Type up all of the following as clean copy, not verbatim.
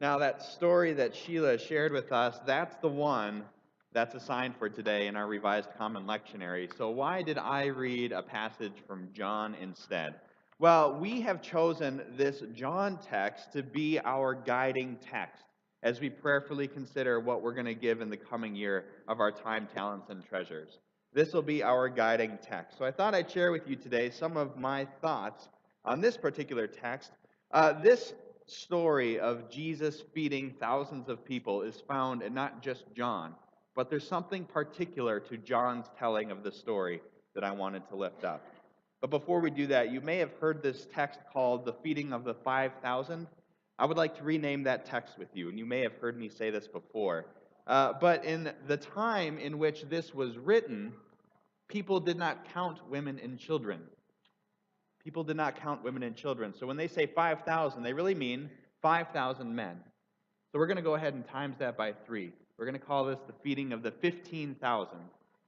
Now, that story that Sheila shared with us, that's the one that's assigned for today in our Revised Common Lectionary. So, why did I read a passage from John instead? Well, we have chosen this John text to be our guiding text as we prayerfully consider what we're going to give in the coming year of our time, talents, and treasures. This will be our guiding text. So, I thought I'd share with you today some of my thoughts on this particular text. This story of Jesus feeding thousands of people is found in not just John, but there's something particular to John's telling of the story that I wanted to lift up. But before we do that, you may have heard this text called the feeding of the 5,000. I would like to rename that text with you, and you may have heard me say this before. But in the time in which this was written, people did not count women and children. People did not count women and children. So when they say 5,000, they really mean 5,000 men. So we're going to go ahead and times that by 3. We're going to call this the feeding of the 15,000.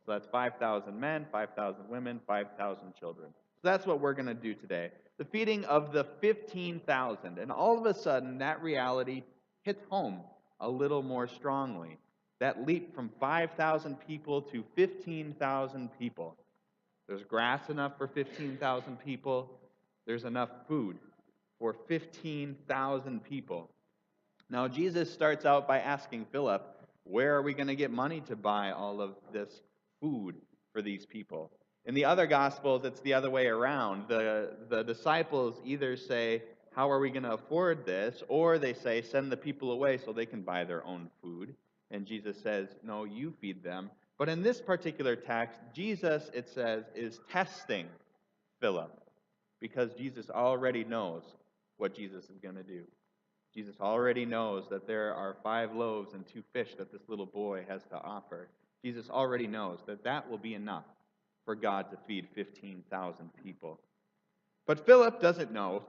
So that's 5,000 men, 5,000 women, 5,000 children. So that's what we're going to do today. The feeding of the 15,000. And all of a sudden, that reality hits home a little more strongly. That leap from 5,000 people to 15,000 people. There's grass enough for 15,000 people. There's enough food for 15,000 people. Now, Jesus starts out by asking Philip, where are we going to get money to buy all of this food for these people? In the other Gospels, it's the other way around. The disciples either say, how are we going to afford this? Or they say, send the people away so they can buy their own food. And Jesus says, no, you feed them. But in this particular text, Jesus, it says, is testing Philip because Jesus already knows what Jesus is going to do. Jesus already knows that there are 5 loaves and 2 fish that this little boy has to offer. Jesus already knows that that will be enough for God to feed 15,000 people. But Philip doesn't know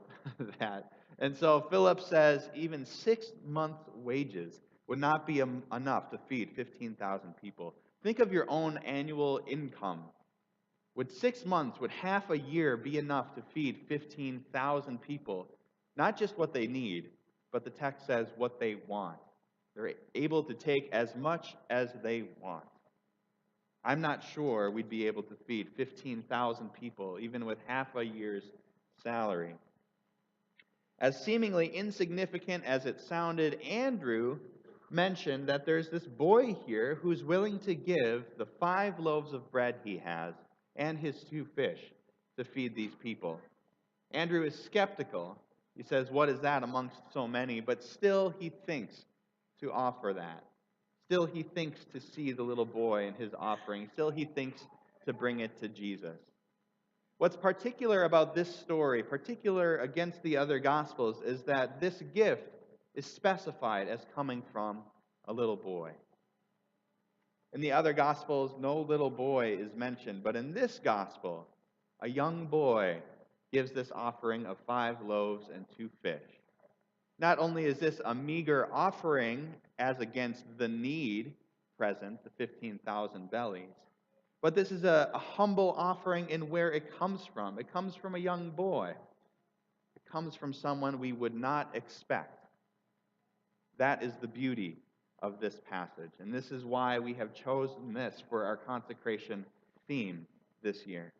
that. And so Philip says even 6 months' wages would not be enough to feed 15,000 people. Think of your own annual income. Would 6 months, would half a year be enough to feed 15,000 people? Not just what they need, but the text says what they want. They're able to take as much as they want. I'm not sure we'd be able to feed 15,000 people, even with half a year's salary. As seemingly insignificant as it sounded, Andrew mentioned that there's this boy here who's willing to give the 5 loaves of bread he has and his 2 fish to feed these people. Andrew is skeptical. He says, what is that amongst so many? But still he thinks to offer that. Still he thinks to see the little boy and his offering. Still he thinks to bring it to Jesus. What's particular about this story, particular against the other Gospels, is that this gift is specified as coming from a little boy. In the other Gospels, no little boy is mentioned, but in this Gospel, a young boy gives this offering of 5 loaves and 2 fish. Not only is this a meager offering as against the need present, the 15,000 bellies, but this is a humble offering in where it comes from. It comes from a young boy. It comes from someone we would not expect. That is the beauty of this passage. And this is why we have chosen this for our consecration theme this year.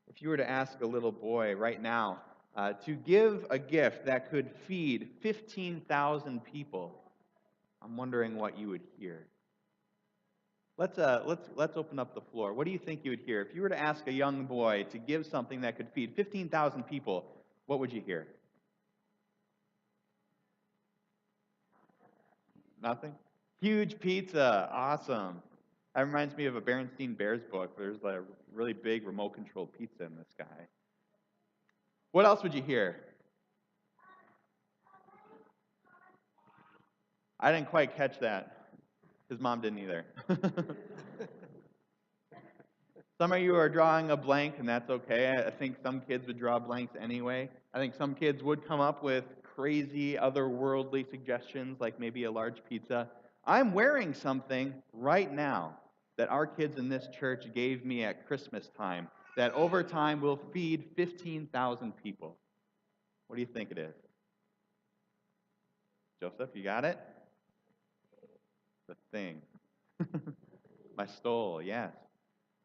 If you were to ask a little boy right now to give a gift that could feed 15,000 people, I'm wondering what you would hear. Let's open up the floor. What do you think you would hear? If you were to ask a young boy to give something that could feed 15,000 people, what would you hear? Nothing? Huge pizza. Awesome. That reminds me of a Berenstein Bears book. There's a really big remote-controlled pizza in this guy. What else would you hear? I didn't quite catch that. His mom didn't either. Some of you are drawing a blank, and that's okay. I think some kids would draw blanks anyway. I think some kids would come up with crazy, otherworldly suggestions, like maybe a large pizza. I'm wearing something right now that our kids in this church gave me at Christmas time that over time will feed 15,000 people. What do you think it is? Joseph, you got it? The thing. My stole, yes.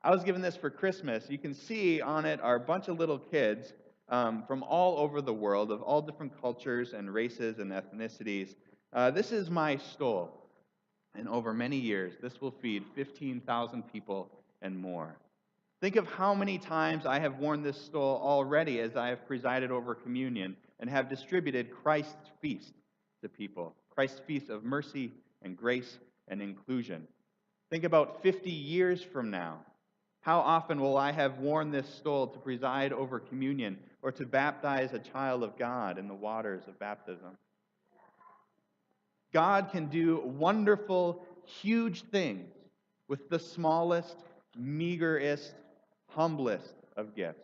I was given this for Christmas. You can see on it are a bunch of little kids from all over the world, of all different cultures and races and ethnicities. This is my stole. And over many years, this will feed 15,000 people and more. Think of how many times I have worn this stole already as I have presided over communion and have distributed Christ's feast to people. Christ's feast of mercy and grace and inclusion. Think about 50 years from now. How often will I have worn this stole to preside over communion or to baptize a child of God in the waters of baptism? God can do wonderful, huge things with the smallest, meagerest, humblest of gifts.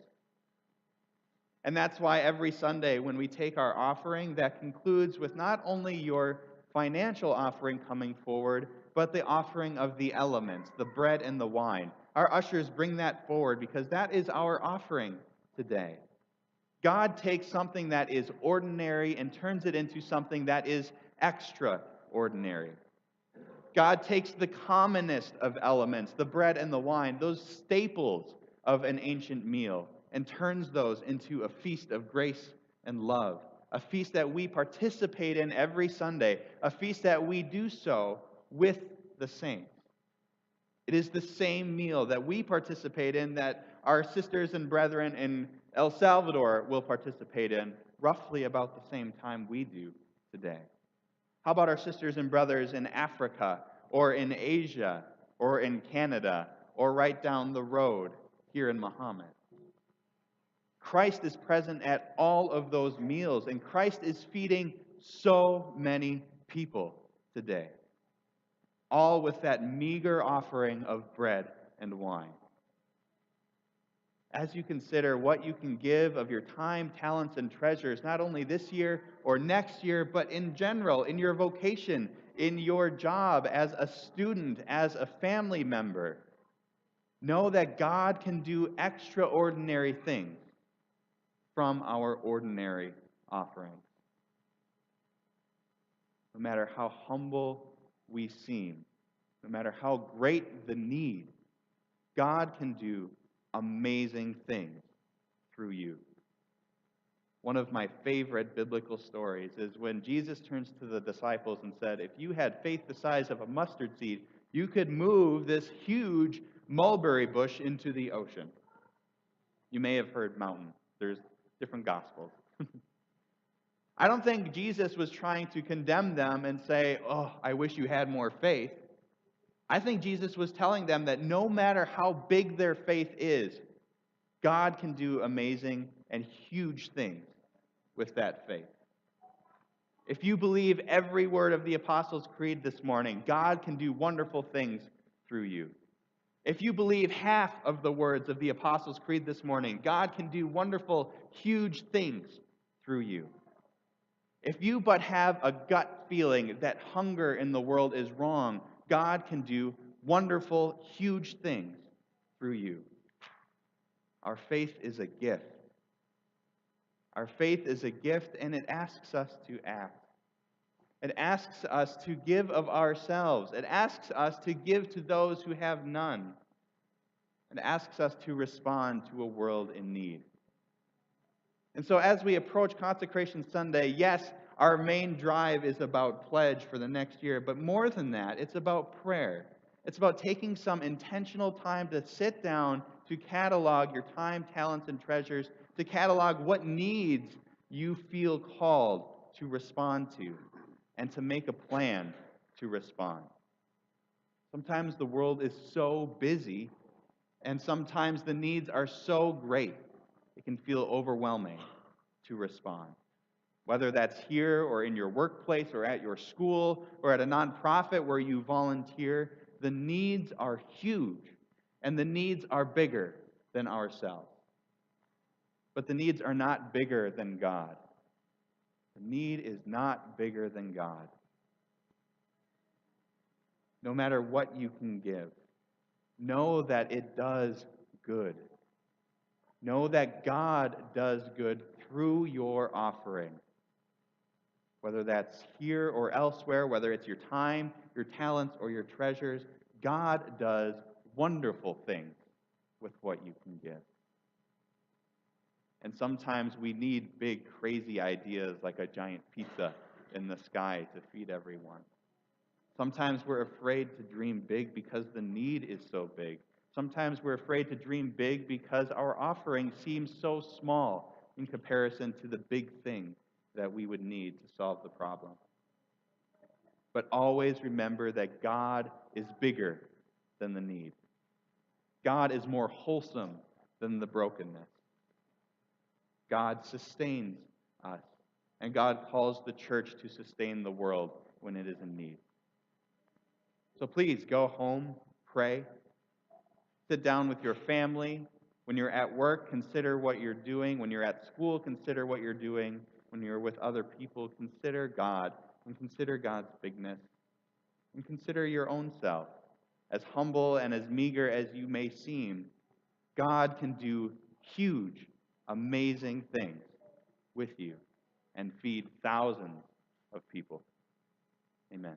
And that's why every Sunday when we take our offering, that concludes with not only your financial offering coming forward, but the offering of the elements, the bread and the wine. Our ushers bring that forward because that is our offering today. God takes something that is ordinary and turns it into something that is extraordinary. God takes the commonest of elements, the bread and the wine, those staples of an ancient meal, and turns those into a feast of grace and love, a feast that we participate in every Sunday, a feast that we do so with the saints. It is the same meal that we participate in that our sisters and brethren in El Salvador will participate in roughly about the same time we do today. How about our sisters and brothers in Africa or in Asia or in Canada or right down the road here in Mahomet? Christ is present at all of those meals, and Christ is feeding so many people today, all with that meager offering of bread and wine. As you consider what you can give of your time, talents, and treasures, not only this year or next year, but in general, in your vocation, in your job, as a student, as a family member, know that God can do extraordinary things from our ordinary offerings. No matter how humble we seem, no matter how great the need, God can do amazing things through you. One of my favorite biblical stories is when Jesus turns to the disciples and said, if you had faith the size of a mustard seed, you could move this huge mulberry bush into the ocean. You may have heard mountain. There's different gospels. I don't think Jesus was trying to condemn them and say, oh, I wish you had more faith. I think Jesus was telling them that no matter how big their faith is, God can do amazing and huge things with that faith. If you believe every word of the Apostles' Creed this morning, God can do wonderful things through you. If you believe half of the words of the Apostles' Creed this morning, God can do wonderful, huge things through you. If you but have a gut feeling that hunger in the world is wrong, God can do wonderful, huge things through you. Our faith is a gift. Our faith is a gift, and it asks us to act. It asks us to give of ourselves. It asks us to give to those who have none. It asks us to respond to a world in need. And so as we approach Consecration Sunday, yes, our main drive is about pledge for the next year, but more than that, it's about prayer. It's about taking some intentional time to sit down to catalog your time, talents, and treasures, to catalog what needs you feel called to respond to, and to make a plan to respond. Sometimes the world is so busy, and sometimes the needs are so great, it can feel overwhelming to respond. Whether that's here or in your workplace or at your school or at a nonprofit where you volunteer, the needs are huge, and the needs are bigger than ourselves. But the needs are not bigger than God. The need is not bigger than God. No matter what you can give, know that it does good. Know that God does good through your offering. Whether that's here or elsewhere, whether it's your time, your talents, or your treasures, God does wonderful things with what you can give. And sometimes we need big, crazy ideas like a giant pizza in the sky to feed everyone. Sometimes we're afraid to dream big because the need is so big. Sometimes we're afraid to dream big because our offering seems so small in comparison to the big thing that we would need to solve the problem. But always remember that God is bigger than the need. God is more wholesome than the brokenness. God sustains us, and God calls the church to sustain the world when it is in need. So please go home, pray, sit down with your family. When you're at work, consider what you're doing. When you're at school, consider what you're doing. When you're with other people, consider God and consider God's bigness. And consider your own self. As humble and as meager as you may seem, God can do huge, amazing things with you and feed thousands of people. Amen.